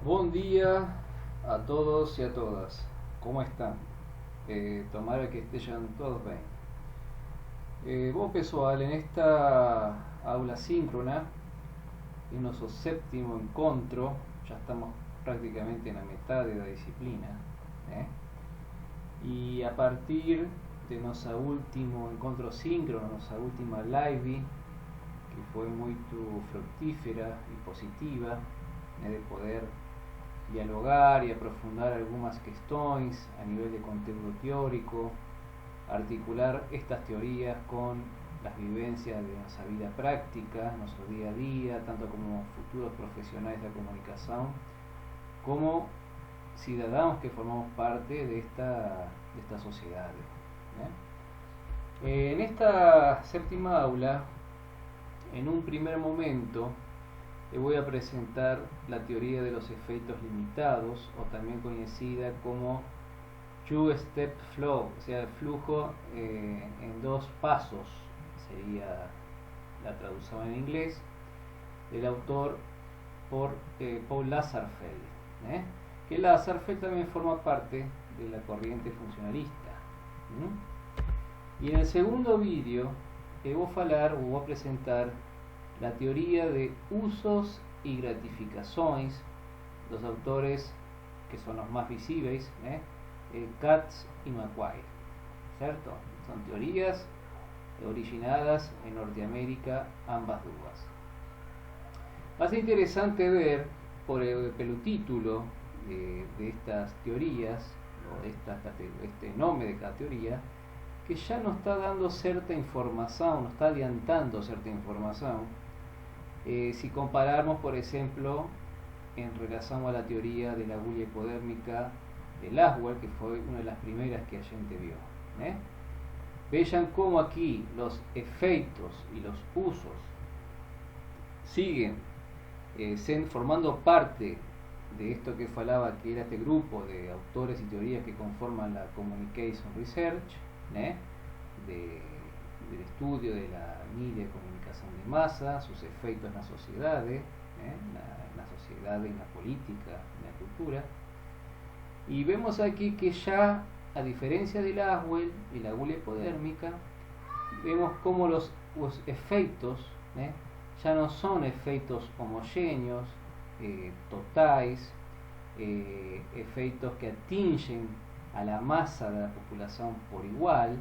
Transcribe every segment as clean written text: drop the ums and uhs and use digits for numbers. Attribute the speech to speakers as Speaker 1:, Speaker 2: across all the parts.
Speaker 1: Buen día a todos y a todas. ¿Cómo están? Tomara que estén todos bien. Bom pessoal, en esta aula síncrona, en nuestro séptimo encontro, ya estamos prácticamente en la mitad de la disciplina, ¿eh? Y a partir de nuestro último encontro síncrono, nuestra última live, que fue muy fructífera y positiva, de poder dialogar y aprofundar algunas cuestiones a nivel de contenido teórico, articular estas teorías con las vivencias de nuestra vida práctica, nuestro día a día, tanto como futuros profesionales de la comunicación, como ciudadanos que formamos parte de esta sociedad. En esta séptima aula, en un primer momento, le voy a presentar la teoría de los efectos limitados, o también conocida como two-step flow, o sea, el flujo en dos pasos, sería la traducción en inglés, del autor por Paul Lazarsfeld, que Lazarsfeld también forma parte de la corriente funcionalista. Y en el segundo vídeo voy a presentar la teoría de usos y gratificaciones, los autores que son los más visibles, Katz y McQuire, ¿cierto? Son teorías originadas en Norteamérica, ambas dudas. Va a ser interesante ver por el título de estas teorías, o de este nombre de cada teoría, que ya nos está dando cierta información, nos está adiantando cierta información. Si comparamos, por ejemplo, en relación a la teoría de la bulla hipodérmica de Laswell, que fue una de las primeras que la gente vio. Vean cómo aquí los efectos y los usos siguen formando parte de esto que falaba, que era este grupo de autores y teorías que conforman la Communication Research, del estudio de la media comunicación de masa, sus efectos en las sociedades, en la sociedad, en la política, en la cultura. Y vemos aquí que ya, a diferencia de Laswell y la bulla hipodérmica, vemos como los efectos ya no son efectos homogéneos, totales, efectos que atingen a la masa de la población por igual,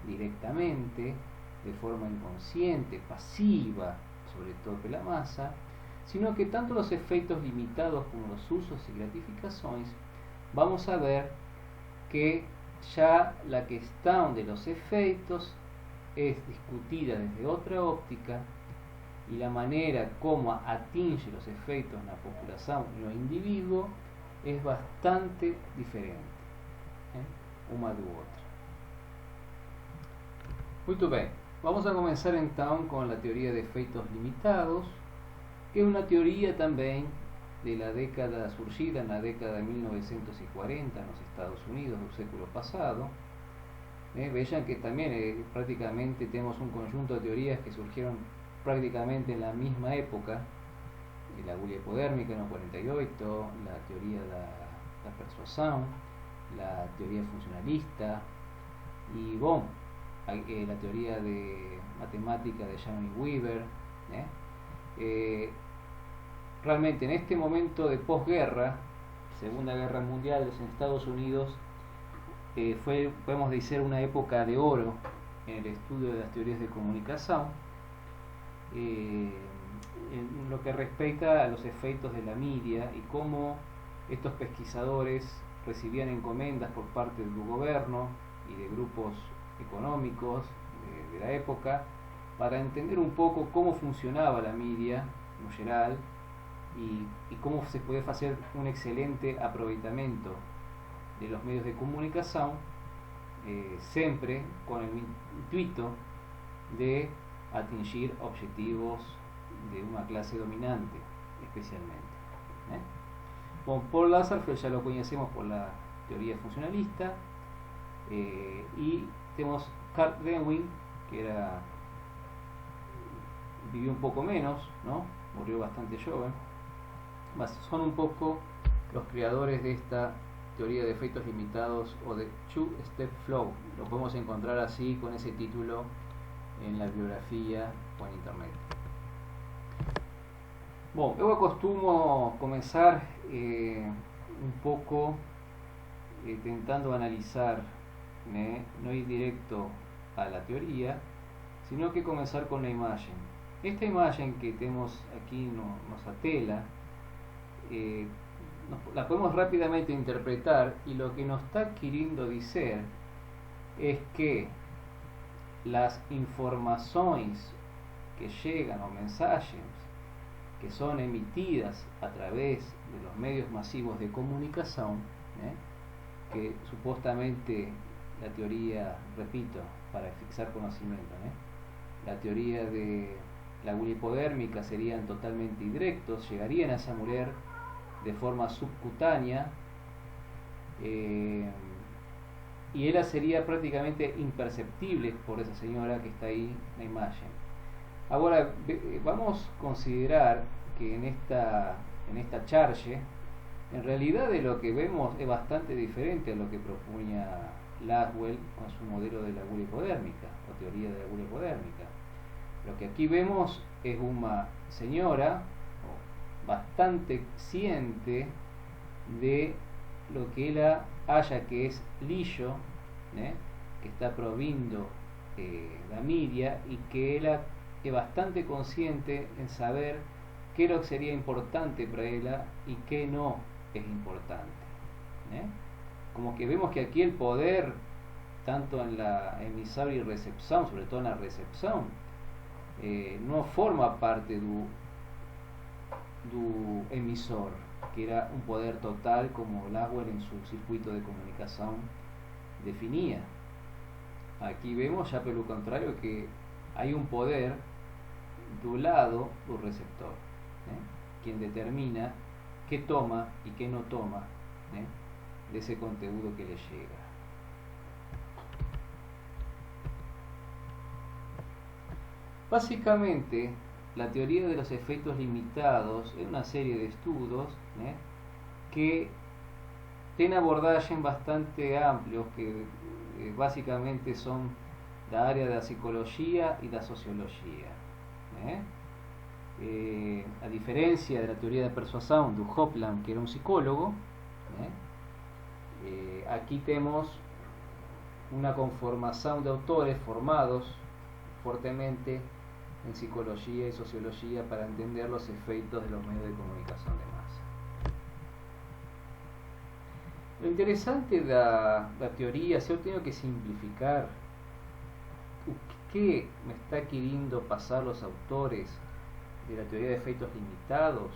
Speaker 1: directamente, de forma inconsciente, pasiva, sobre todo de la masa, sino que tanto los efectos limitados como los usos y gratificaciones, vamos a ver que ya la cuestión de los efectos es discutida desde otra óptica, y la manera como atinge los efectos en la población y los individuos es bastante diferente, una de otra. Muy bien, vamos a comenzar entonces con la teoría de efectos limitados, que es una teoría también de la década surgida en la década de 1940 en los Estados Unidos del século pasado. Vean que también prácticamente tenemos un conjunto de teorías que surgieron prácticamente en la misma época, la bulla hipodérmica en el 48, la teoría de la persuasión, la teoría funcionalista y la teoría de matemática de Shannon y Weaver. Realmente en este momento de posguerra, Segunda Guerra Mundial en Estados Unidos, fue, podemos decir, una época de oro en el estudio de las teorías de comunicación, en lo que respecta a los efectos de la media y cómo estos pesquisadores recibían encomiendas por parte del gobierno y de grupos económicos de la época para entender un poco cómo funcionaba la media en general y cómo se puede hacer un excelente aprovechamiento de los medios de comunicación, siempre con el intuito de atingir objetivos de una clase dominante, especialmente. Con Paul Lazarsfeld ya lo conocemos por la teoría funcionalista, y tenemos Carl Lewin, que vivió un poco menos, murió bastante joven, son un poco los creadores de esta teoría de efectos limitados o de Two-Step Flow. Lo podemos encontrar así con ese título en la bibliografía o en internet. Bueno, yo acostumo comenzar un poco intentando analizar, no ir directo a la teoría, sino que comenzar con una imagen. Esta imagen que tenemos aquí nos atela, la podemos rápidamente interpretar, y lo que nos está queriendo decir es que las informaciones que llegan o mensajes que son emitidas a través de los medios masivos de comunicación, que supuestamente la teoría, repito, para fixar conocimiento, la teoría de la hipodérmica serían totalmente indirectos, llegarían a esa mujer de forma subcutánea, y ella sería prácticamente imperceptible por esa señora que está ahí en la imagen. Ahora vamos a considerar que en esta charge, en realidad de lo que vemos es bastante diferente a lo que proponía Laswell con su modelo de la gula hipodérmica o teoría de la gula hipodérmica. Lo que aquí vemos es una señora bastante consciente de lo que ella haya que es lillo, que está proviendo la media, y que ella es bastante consciente en saber qué es lo que sería importante para ella y qué no es importante. Como que vemos que aquí el poder, tanto en la emisión y recepción, sobre todo en la recepción, no forma parte do emisor, que era un poder total como Laswell en su circuito de comunicación definía. Aquí vemos ya pelo contrario que hay un poder do lado del receptor, quien determina qué toma y qué no toma de ese contenido que le llega. Básicamente, la teoría de los efectos limitados es una serie de estudios que tienen abordajes bastante amplios, que básicamente son la área de la psicología y la sociología. A diferencia de la teoría de persuasión de Hopland, que era un psicólogo, aquí tenemos una conformación de autores formados fuertemente en psicología y sociología para entender los efectos de los medios de comunicación de masa. Lo interesante de la teoría, si yo tengo que simplificar qué me está queriendo pasar los autores de la teoría de efectos limitados,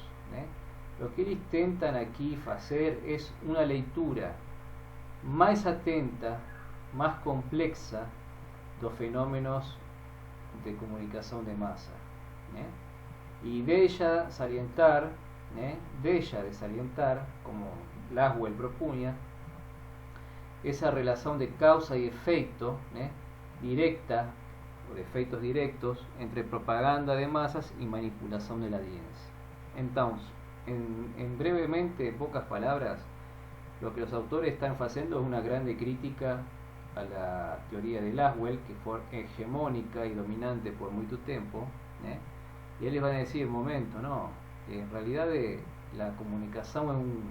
Speaker 1: lo que ellos intentan aquí hacer es una lectura más atenta, más complexa de los fenómenos de comunicación de masa, y de ella de salientar, como Laswell propunía, esa relación de causa y efecto directa o de efectos directos entre propaganda de masas y manipulación de la audiencia. Entonces, en brevemente, en pocas palabras, lo que los autores están haciendo es una grande crítica a la teoría de Laswell, que fue hegemónica y dominante por mucho tiempo, y él les va a decir, momento, no, en realidad la comunicación es un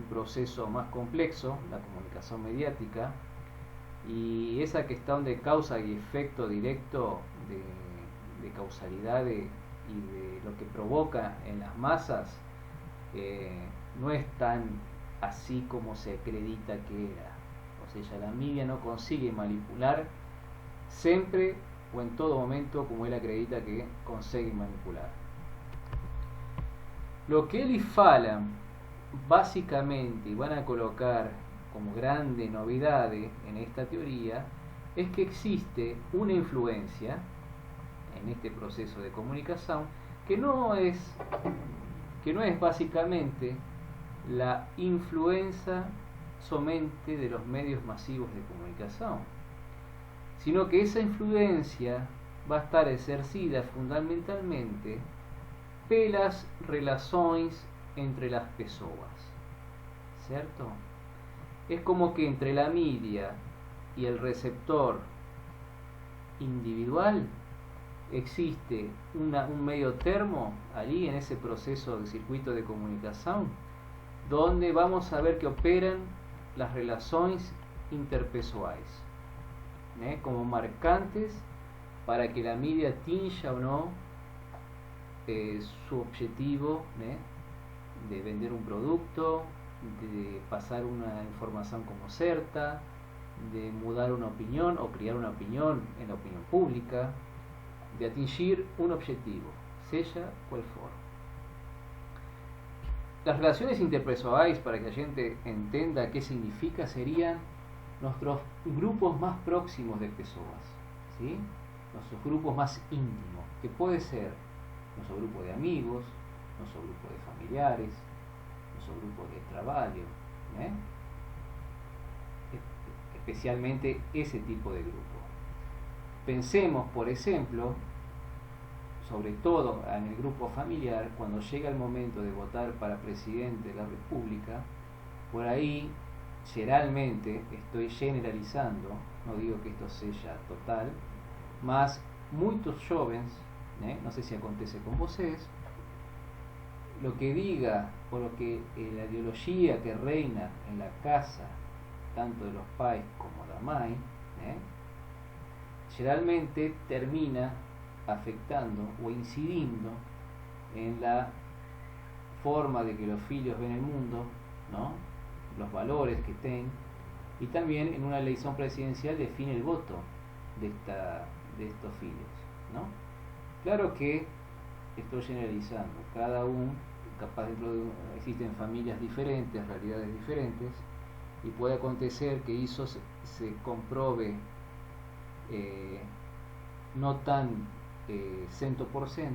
Speaker 1: proceso más complejo, la comunicación mediática, y esa cuestión de causa y efecto directo, de causalidad y de lo que provoca en las masas, no es tan así como se acredita que era. O sea, la media no consigue manipular siempre o en todo momento como él acredita que consigue manipular. Lo que él falan básicamente y van a colocar como grande novedad en esta teoría es que existe una influencia en este proceso de comunicación que no es básicamente la influencia somente de los medios masivos de comunicación, sino que esa influencia va a estar ejercida fundamentalmente por las relaciones entre las pessoas, ¿cierto? Es como que entre la media y el receptor individual existe un medio termo allí en ese proceso de circuito de comunicación, donde vamos a ver que operan las relaciones interpessoais, como marcantes para que la media atinja o no su objetivo de vender un producto, de pasar una información como certa, de mudar una opinión o crear una opinión en la opinión pública, de atingir un objetivo, sea cual for. Las relaciones interpessoais, para que la gente entienda qué significa, serían nuestros grupos más próximos de pessoas, ¿sí? Nuestros grupos más íntimos, que puede ser nuestro grupo de amigos, nuestro grupo de familiares, nuestro grupo de trabajo, especialmente ese tipo de grupo. Pensemos, por ejemplo, sobre todo en el grupo familiar, cuando llega el momento de votar para presidente de la República, por ahí generalmente, estoy generalizando, no digo que esto sea total, mas muchos jóvenes, no sé si acontece con vosotros, lo que diga o lo que la ideología que reina en la casa, tanto de los pais como de la mãe, generalmente termina afectando o incidiendo en la forma de que los hijos ven el mundo, ¿no? Los valores que tienen, y también en una elección presidencial define el voto de estos hijos, ¿no? Claro que estoy generalizando, cada uno, capaz existen familias diferentes, realidades diferentes, y puede acontecer que eso se compruebe no tan 100%,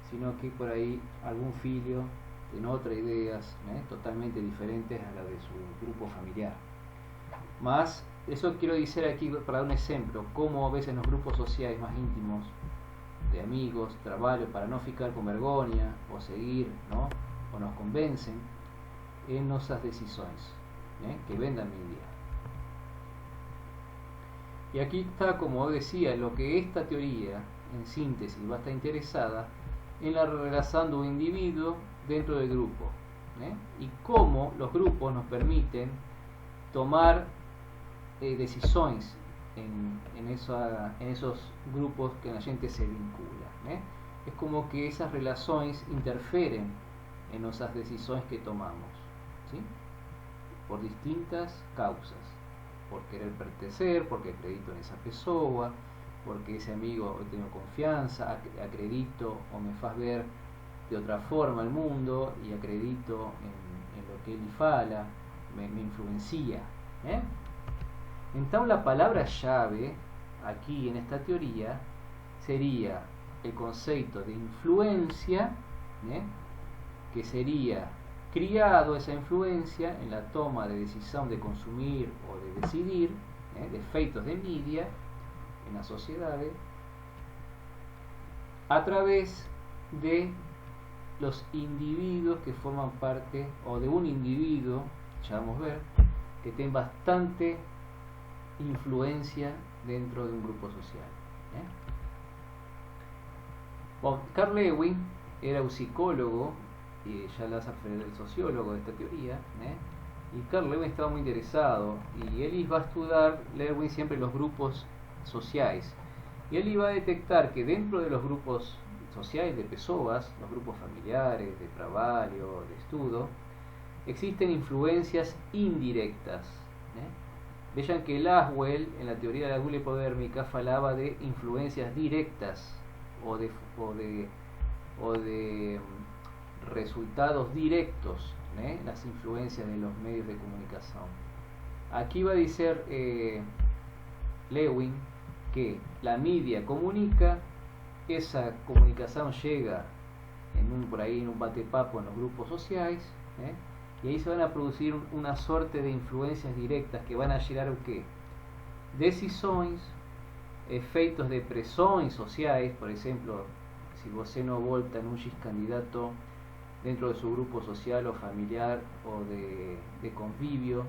Speaker 1: sino que por ahí algún filho tiene otras ideas totalmente diferentes a las de su grupo familiar. Más, eso quiero decir aquí para dar un ejemplo, cómo a veces en los grupos sociales más íntimos, de amigos, trabajo, para no ficar con vergüenza o seguir, ¿no? O nos convencen en nuestras decisiones que vendan mi día. Y aquí está, como decía, lo que esta teoría en síntesis va a estar interesada en la relación de un individuo dentro del grupo, y cómo los grupos nos permiten tomar decisiones en esos grupos que la gente se vincula. Es como que esas relaciones interfieren en nuestras decisiones que tomamos, ¿sí? Por distintas causas, por querer pertenecer, porque acredito en esa persona, porque ese amigo he tenido confianza, acredito o me faz ver de otra forma el mundo y acredito en lo que él fala, me influencia. Entonces la palabra llave aquí en esta teoría sería el concepto de influencia, que sería criado esa influencia en la toma de decisión de consumir o de decidir, de efectos de media en las sociedades, a través de los individuos que forman parte, o de un individuo, ya vamos a ver, que tiene bastante influencia dentro de un grupo social. Carl Lewin era un psicólogo, y ya la el sociólogo de esta teoría, y Carl Lewin estaba muy interesado, y él iba a estudiar, Lewin, siempre los grupos sociales, y él iba a detectar que dentro de los grupos sociales de personas, los grupos familiares, de trabajo, de estudio, existen influencias indirectas. Vean que Laswell, en la teoría de la gula hipodérmica, falaba de influencias directas o de resultados directos, las influencias de los medios de comunicación. Aquí va a decir Lewin que la media comunica, esa comunicación llega por ahí en un bate-papo en los grupos sociales, y ahí se van a producir una suerte de influencias directas que van a llegar a ¿qué? Decisiones, efectos de presión sociales. Por ejemplo, si você no vota en un X candidato, dentro de su grupo social o familiar o de convivio,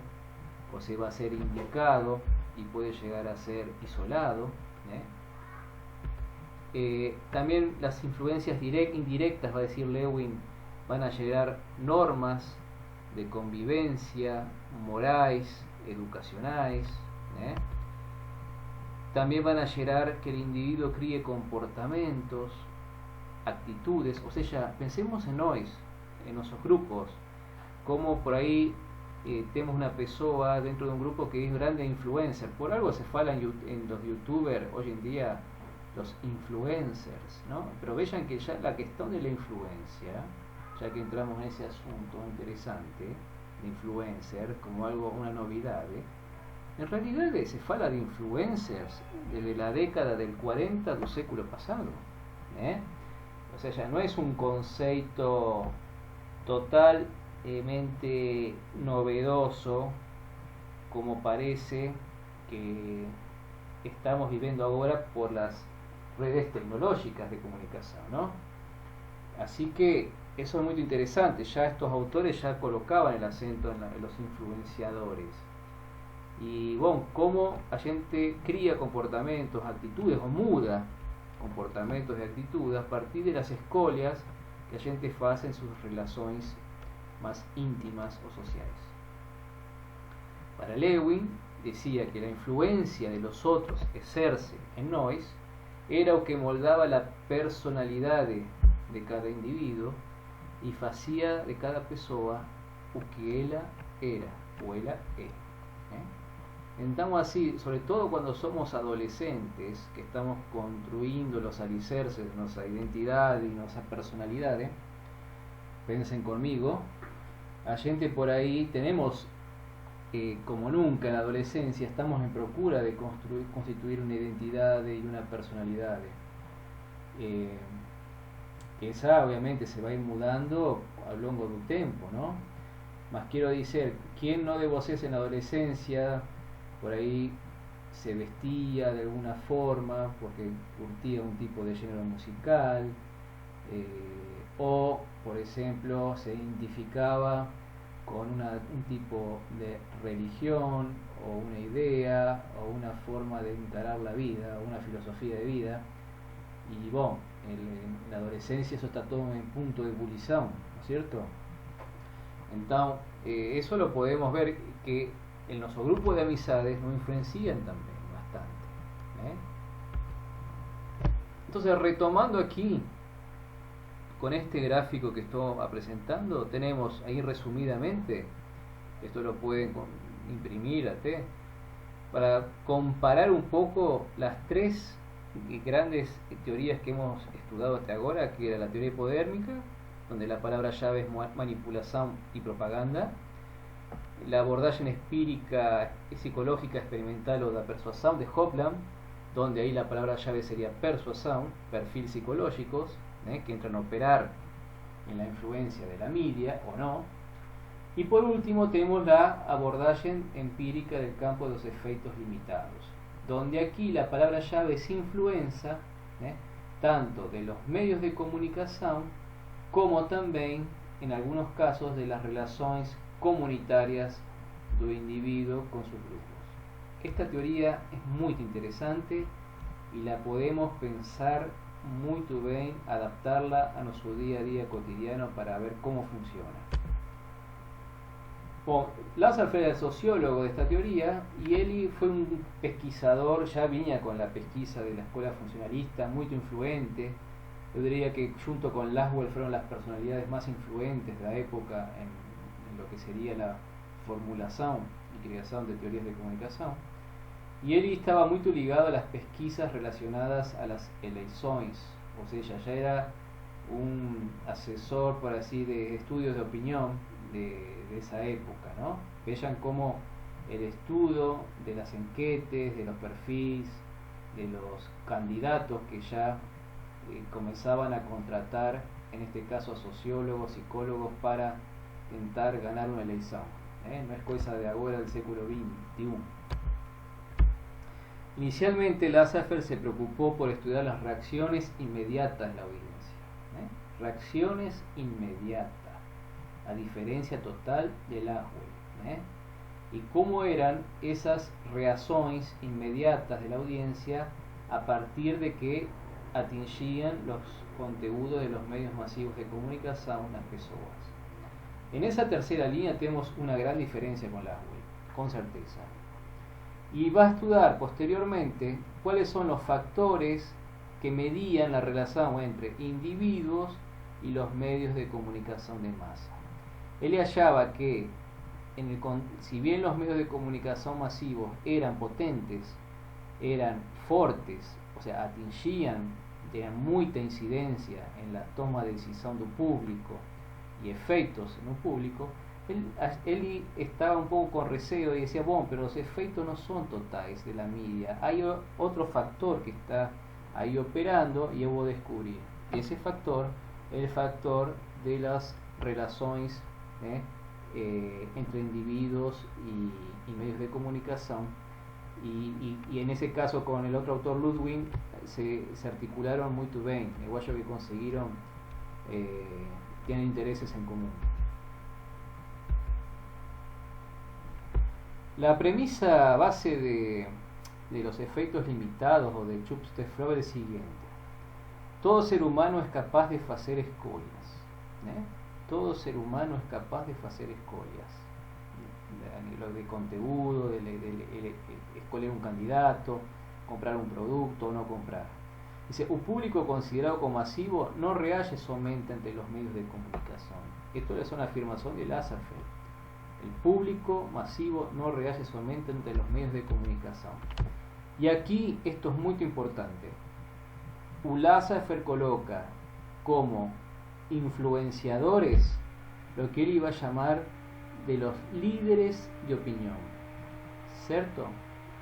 Speaker 1: o se va a ser indicado y puede llegar a ser isolado. También las influencias indirectas, va a decir Lewin, van a llegar normas de convivencia, morais, educacionais. También van a llegar que el individuo críe comportamentos, actitudes, o sea, pensemos en hoy, en nuestros grupos, como por ahí tenemos una pessoa dentro de un grupo que es grande influencer. Por algo se fala en los youtubers hoy en día, los influencers, ¿no? Pero vean que ya la cuestión de la influencia, ya que entramos en ese asunto interesante de influencer como algo, una novedad, en realidad se fala de influencers desde la década del 40 del século pasado. O sea, ya no es un concepto totalmente novedoso como parece que estamos viviendo ahora por las redes tecnológicas de comunicación, ¿no? Así que eso es muy interesante. Ya estos autores ya colocaban el acento en los influenciadores. Y bueno, cómo la gente cría comportamentos, actitudes o muda comportamentos y actitudes a partir de las escolhas que a gente hace en sus relaciones más íntimas o sociales. Para Lewin, decía que la influencia de los otros ejerce en nós era o que moldaba la personalidad de cada individuo y hacía de cada pessoa o que ella era o ella es. Entonces así, sobre todo cuando somos adolescentes, que estamos construyendo los alicerces de nuestra identidad y nuestra personalidad, piensen conmigo, a gente por ahí tenemos, como nunca en la adolescencia, estamos en procura de constituir una identidad y una personalidad. Que esa obviamente se va a ir mudando a lo largo del tiempo, ¿no? Mas quiero decir, ¿quién no de vosotros en la adolescencia por ahí se vestía de alguna forma porque curtía un tipo de género musical, o por ejemplo se identificaba con un tipo de religión o una idea o una forma de encarar la vida, o una filosofía de vida? Y bueno, en la adolescencia eso está todo en punto de ebullición, ¿no es cierto? Entonces eso lo podemos ver que en nuestro grupo de amistades nos influencian también bastante. Entonces, retomando aquí con este gráfico que estoy presentando, tenemos ahí resumidamente, esto lo pueden imprimir para comparar un poco las tres grandes teorías que hemos estudiado hasta ahora, que era la teoría hipodérmica, donde la palabra llave es manipulación y propaganda, la abordaje empírica, psicológica, experimental o la persuasión de Hopland, donde ahí la palabra llave sería persuasión, perfil psicológicos, que entran a operar en la influencia de la media o no. Y por último tenemos la abordaje empírica del campo de los efectos limitados, donde aquí la palabra llave es influencia, tanto de los medios de comunicación como también en algunos casos de las relaciones comunitarias del individuo con sus grupos. Esta teoría es muy interesante y la podemos pensar muy bien, adaptarla a nuestro día a día cotidiano para ver cómo funciona. Bueno, Laszlo era el sociólogo de esta teoría y él fue un pesquisador, ya venía con la pesquisa de la escuela funcionalista, muy influente. Yo diría que junto con Laswell fueron las personalidades más influentes de la época en lo que sería la formulación y creación de teorías de comunicación. Y él estaba muy ligado a las pesquisas relacionadas a las elecciones, o sea, ya era un asesor, por así, de estudios de opinión de esa época, ¿no? Vean cómo el estudio de las enquetes, de los perfiles, de los candidatos que ya comenzaban a contratar, en este caso a sociólogos, psicólogos, para intentar ganar una elección. No es cosa de ahora del século XXI. Inicialmente Laszlo se preocupó por estudiar las reacciones inmediatas de la audiencia. Reacciones inmediatas. a diferencia total del Aswell, y cómo eran esas reacciones inmediatas de la audiencia a partir de que atingían los conteúdos de los medios masivos de comunicación, las pessoas. En esa tercera línea tenemos una gran diferencia con Aswell, con certeza. Y va a estudiar posteriormente cuáles son los factores que medían la relación entre individuos y los medios de comunicación de masa. Él hallaba que si bien los medios de comunicación masivos eran potentes, eran fuertes, o sea, atingían, tenían mucha incidencia en la toma de decisión del público y efectos en un público, él estaba un poco con receo y decía, bueno, pero los efectos no son totales de la media, hay otro factor que está ahí operando y yo voy a descubrir. Ese factor es el factor de las relaciones entre individuos y medios de comunicación, y en ese caso con el otro autor Ludwig se articularon muy bien, igual que consiguieron, tienen intereses en común. La premisa base de los efectos limitados o de Chubster-Flower es siguiente: todo ser humano es capaz de hacer escolhas, todo ser humano es capaz de hacer escolhas de conteúdo, de escoger un candidato, comprar un producto o no comprar. Dice, un público considerado como masivo no reage solamente ante los medios de comunicación. Esto es una afirmación de Lasserfeld. El público masivo no reage solamente ante los medios de comunicación. Y aquí esto es muy importante. Lasserfeld coloca como influenciadores lo que él iba a llamar de los líderes de opinión, ¿cierto?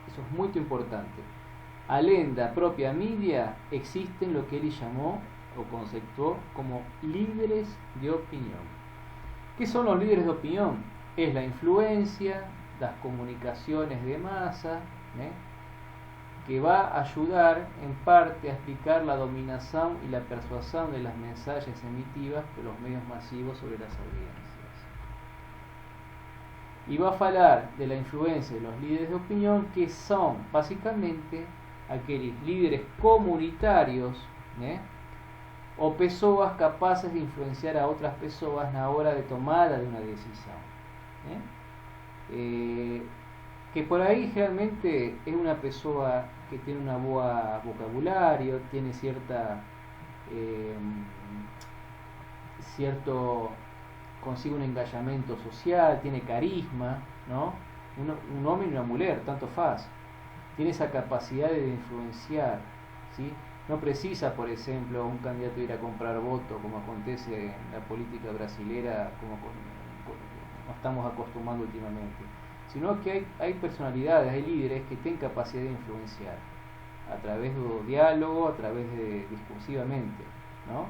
Speaker 1: Eso es muy importante. Além da propia media existen lo que él llamó o conceptuó como líderes de opinión. ¿Qué son los líderes de opinión? Es la influencia, las comunicaciones de masa, que va a ayudar en parte a explicar la dominación y la persuasión de las mensajes emitidas por los medios masivos sobre las audiencias. Y va a hablar de la influencia de los líderes de opinión, que son básicamente aquellos líderes comunitarios, o personas capaces de influenciar a otras personas a la hora de tomada de una decisión. Que por ahí realmente es una persona que tiene una buena vocabulario, tiene cierto consigue un engajamiento social, tiene carisma, ¿no? Un hombre y una mujer, tanto faz, tiene esa capacidad de influenciar, ¿sí? No precisa, por ejemplo, un candidato ir a comprar votos, como acontece en la política brasilera, como nos estamos acostumbrando últimamente, sino que hay personalidades, hay líderes que tienen capacidad de influenciar a través del diálogo, a través de discursivamente, ¿no?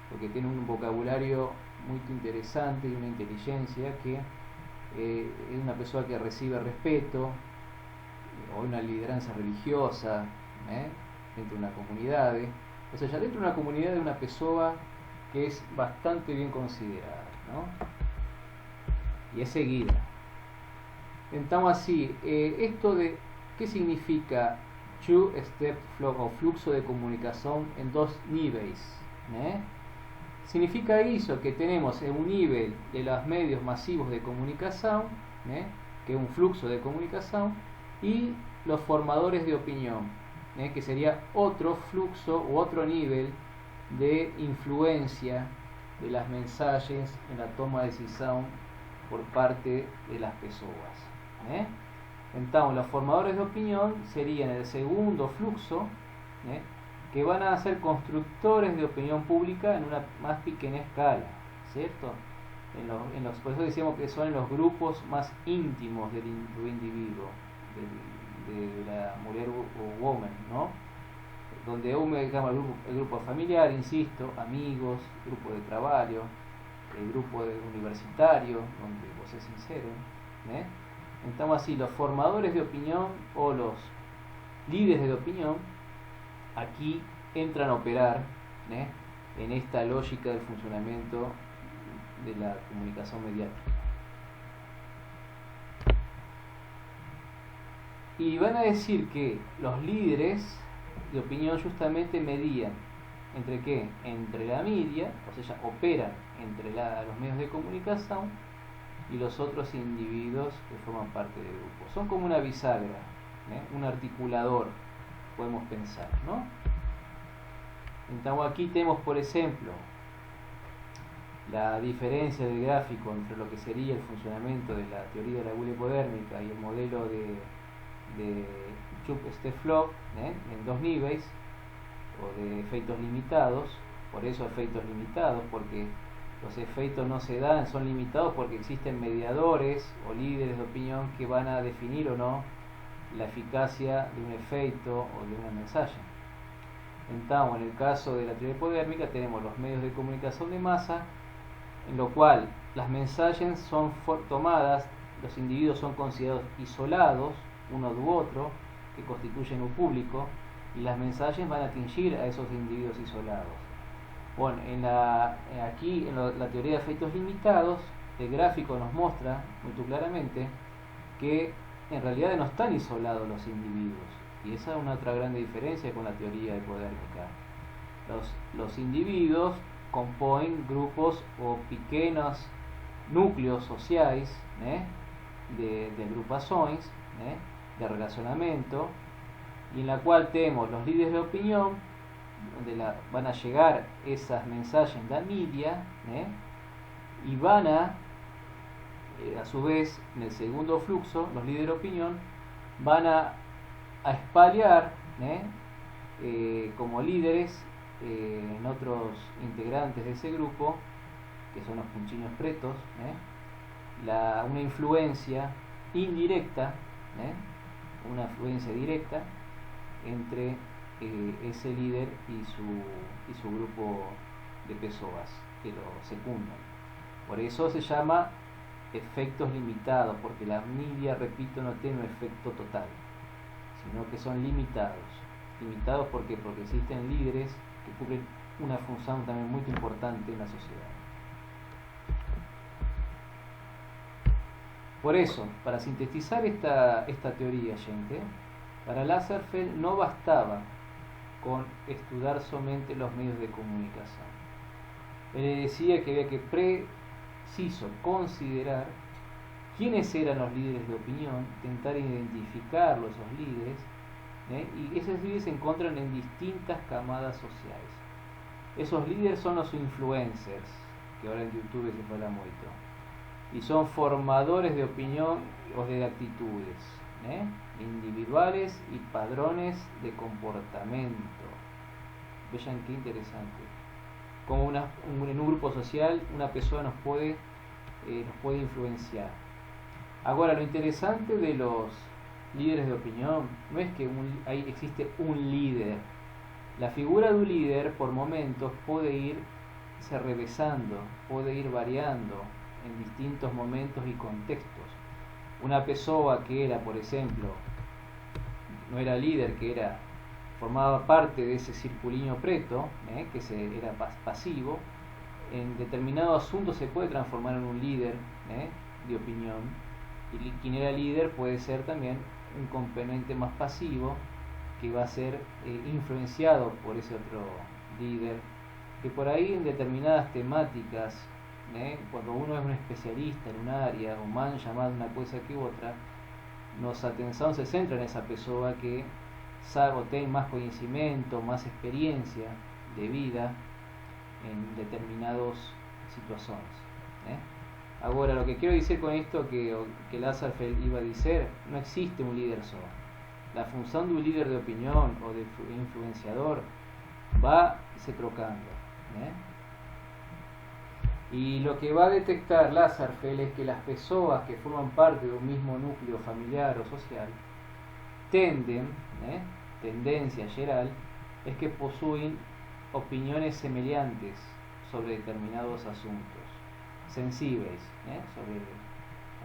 Speaker 1: Porque tienen un vocabulario muy interesante y una inteligencia que es una persona que recibe respeto, o una lideranza religiosa dentro de una comunidad, o sea, ya dentro de una comunidad de una persona que es bastante bien considerada, ¿no? Y es seguida. Entonces así, esto de qué significa two-step flow o flujo de comunicación en dos niveles, significa eso, que tenemos un nivel de los medios masivos de comunicación, que es un flujo de comunicación, y los formadores de opinión, que sería otro flujo u otro nivel de influencia de las mensajes en la toma de decisión por parte de las personas. Entonces, los formadores de opinión serían el segundo flujo, que van a ser constructores de opinión pública en una más pequeña escala, ¿cierto? Por eso decíamos que son en los grupos más íntimos del individuo, de la mujer o woman, ¿no? Donde uno llama el grupo familiar, insisto, amigos, grupo de trabajo, el grupo universitario, donde vos se sincero, Entonces así, los formadores de opinión o los líderes de opinión aquí entran a operar en esta lógica del funcionamiento de la comunicación mediática. Y van a decir que los líderes de opinión justamente medían entre qué, entre la media, o sea, operan entre los medios de comunicación y los otros individuos que forman parte del grupo. Son como una bisagra, un articulador, podemos pensar, ¿no? Entonces aquí tenemos, por ejemplo, la diferencia del gráfico entre lo que sería el funcionamiento de la teoría de la huella hipodérmica y el modelo de Chubb-Steflock, en dos niveles, o de efectos limitados. Por eso efectos limitados, porque los efectos no se dan, son limitados porque existen mediadores o líderes de opinión que van a definir o no la eficacia de un efecto o de un mensaje. Entonces, en el caso de la teoría hipodérmica tenemos los medios de comunicación de masa, en lo cual las mensajes son tomadas, los individuos son considerados isolados, uno u otro, que constituyen un público, y las mensajes van a atingir a esos individuos isolados. Bueno, aquí en la teoría de efectos limitados, el gráfico nos muestra muy claramente que en realidad no están isolados los individuos, y esa es una otra gran diferencia con la teoría hipodérmica. Los individuos componen grupos o pequeños núcleos sociales, de agrupaciones, de relacionamiento, y en la cual tenemos los líderes de opinión, donde van a llegar esas mensajes en la media, y van a su vez, en el segundo flujo, los líderes de opinión van a espalhar como líderes en otros integrantes de ese grupo, que son los punchinos pretos, una influencia indirecta, una influencia directa entre ese líder y su grupo de personas que lo secundan. Por eso se llama efectos limitados, porque la media, repito, no tiene un efecto total, sino que son limitados. Limitados porque existen líderes que cumplen una función también muy importante en la sociedad. Por eso, para sintetizar esta teoría, gente, para Lazarsfeld no bastaba con estudiar solamente los medios de comunicación. Él decía que había que preciso considerar quiénes eran los líderes de opinión, intentar identificarlos, esos líderes, y esos líderes se encuentran en distintas camadas sociales. Esos líderes son los influencers, que ahora en YouTube se habla mucho, y son formadores de opinión o de actitudes, individuales y padrones de comportamiento. Vean qué interesante. Como en un grupo social una persona nos puede influenciar. Ahora, lo interesante de los líderes de opinión no es que ahí existe un líder. La figura de un líder por momentos puede irse revesando, puede ir variando en distintos momentos y contextos. Una persona que era, por ejemplo, no era líder, formaba parte de ese circulinho preto, que era pasivo, en determinado asunto se puede transformar en un líder de opinión, y quien era líder puede ser también un componente más pasivo que va a ser influenciado por ese otro líder, que por ahí en determinadas temáticas, cuando uno es un especialista en un área o más llamado una cosa que otra, nuestra atención se centra en esa persona que sabe o tiene más conocimiento, más experiencia de vida en determinadas situaciones. Ahora, lo que quiero decir con esto que Lazarsfeld iba a decir, no existe un líder solo. La función de un líder de opinión o de influenciador va se trocando. Y lo que va a detectar Lazarsfeld es que las personas que forman parte de un mismo núcleo familiar o social tendencia general es que poseen opiniones semejantes sobre determinados asuntos sensibles,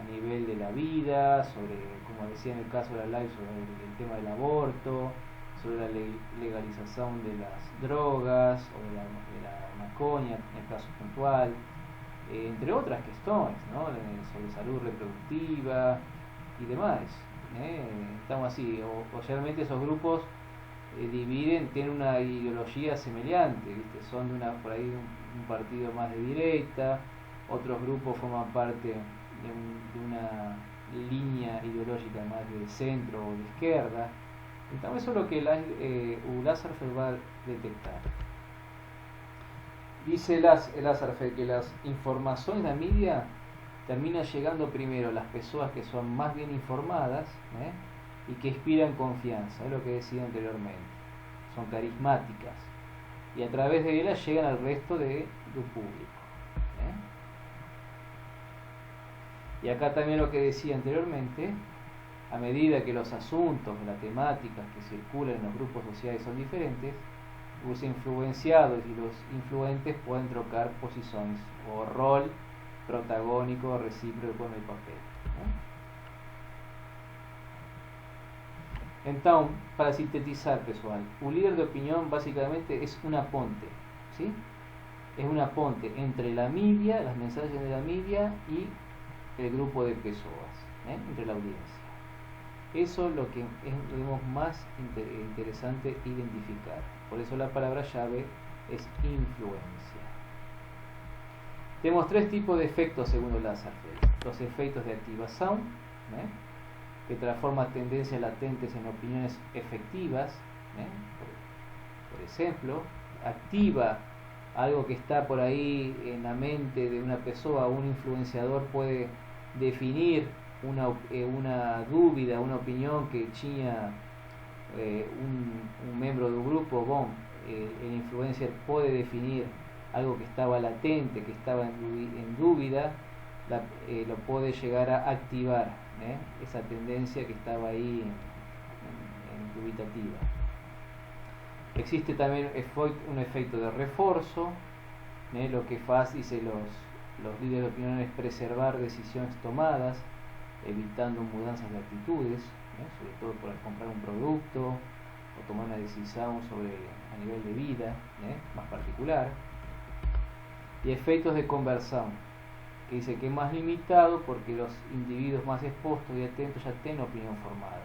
Speaker 1: a nivel de la vida, sobre, como decía en el caso de la live, sobre el tema del aborto, sobre la legalización de las drogas o de la maconha en el caso puntual, entre otras cuestiones, ¿no? Sobre salud reproductiva y demás. Estamos así, o realmente esos grupos tienen una ideología semejante, ¿viste? Son por ahí un partido más de derecha, otros grupos forman parte de una línea ideológica más de centro o de izquierda. Entonces eso es lo que Lasarfeld va a detectar. Dice Lasarfeld que las informaciones de la media terminan llegando primero a las personas que son más bien informadas, y que inspiran confianza, es lo que decía anteriormente, son carismáticas, y a través de ellas llegan al resto del público. Y acá también lo que decía anteriormente, a medida que los asuntos, las temáticas que circulan en los grupos sociales son diferentes, los influenciados y los influentes pueden trocar posiciones o rol protagónico recíproco en el papel. Entonces, para sintetizar, pessoal, un líder de opinión básicamente es una ponte, ¿sí? Es una ponte entre la media, las mensajes de la media y el grupo de personas, entre la audiencia. Eso es lo que es más interesante identificar. Por eso la palabra llave es influencia. Tenemos tres tipos de efectos según Lasarfeld. Los efectos de activación, que transforma tendencias latentes en opiniones efectivas. Por ejemplo, activa algo que está por ahí en la mente de una persona. Un influenciador puede definir una dúvida, una opinión que tenía un miembro del grupo. El influencer puede definir algo que estaba latente, que estaba en dúvida, lo puede llegar a activar, esa tendencia que estaba ahí en dubitativa. Existe también un efecto de refuerzo, lo que dice los líderes de opinión es preservar decisiones tomadas, evitando mudanzas de actitudes, sobre todo por comprar un producto o tomar una decisión a nivel de vida más particular. Y efectos de conversión, que dice que es más limitado porque los individuos más expuestos y atentos ya tienen opinión formadas.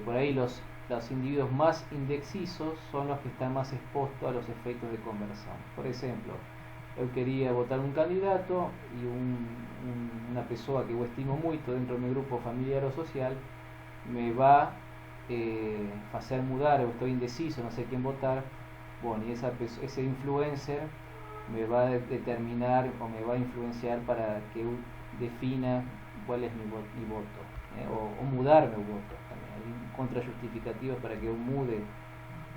Speaker 1: Por ahí los individuos más indecisos son los que están más expuestos a los efectos de conversión. Por ejemplo, yo quería votar un candidato y una persona que yo estimo mucho dentro de mi grupo familiar o social me va a hacer mudar, o estoy indeciso, no sé quién votar. Bueno, y ese influencer me va a determinar o me va a influenciar para que yo defina cuál es mi voto, o mudar mi voto. También hay contrajustificativos para que yo mude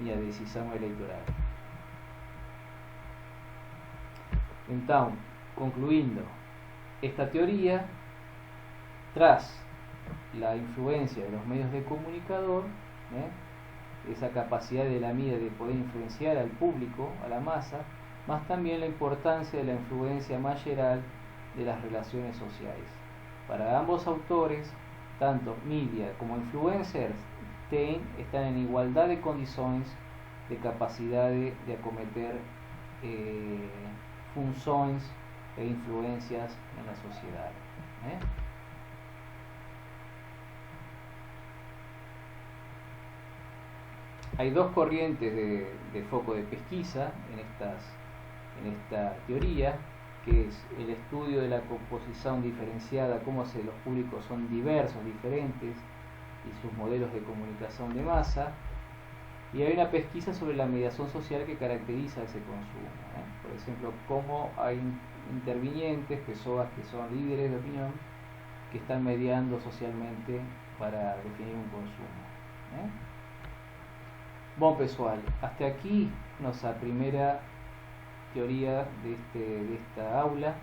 Speaker 1: mi decisión electoral. Entonces, concluyendo, esta teoría, tras la influencia de los medios de comunicador, esa capacidad de la media de poder influenciar al público, a la masa, más también la importancia de la influencia más general de las relaciones sociales. Para ambos autores, tanto media como influencers están en igualdad de condiciones de capacidad de acometer funciones e influencias en la sociedad. Hay dos corrientes de foco de pesquisa en esta teoría, que es el estudio de la composición diferenciada, cómo los públicos son diversos, diferentes, y sus modelos de comunicación de masa. Y hay una pesquisa sobre la mediación social que caracteriza ese consumo. Por ejemplo, cómo hay intervinientes, personas que son líderes de opinión, que están mediando socialmente para definir un consumo. Bueno, pessoal, hasta aquí nuestra primera teoría de esta aula.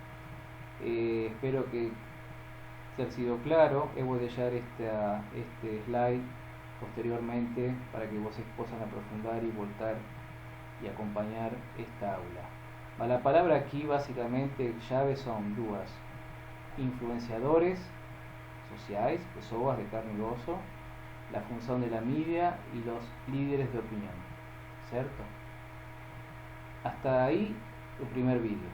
Speaker 1: Espero que haya sido claro. Voy a dejar este slide posteriormente para que vos puedan aprofundar y voltar y acompañar esta aula. La palabra aquí básicamente llaves son dos: influenciadores sociales, personas de carne y hueso, la función de la media y los líderes de opinión, ¿cierto? Hasta ahí el primer vídeo.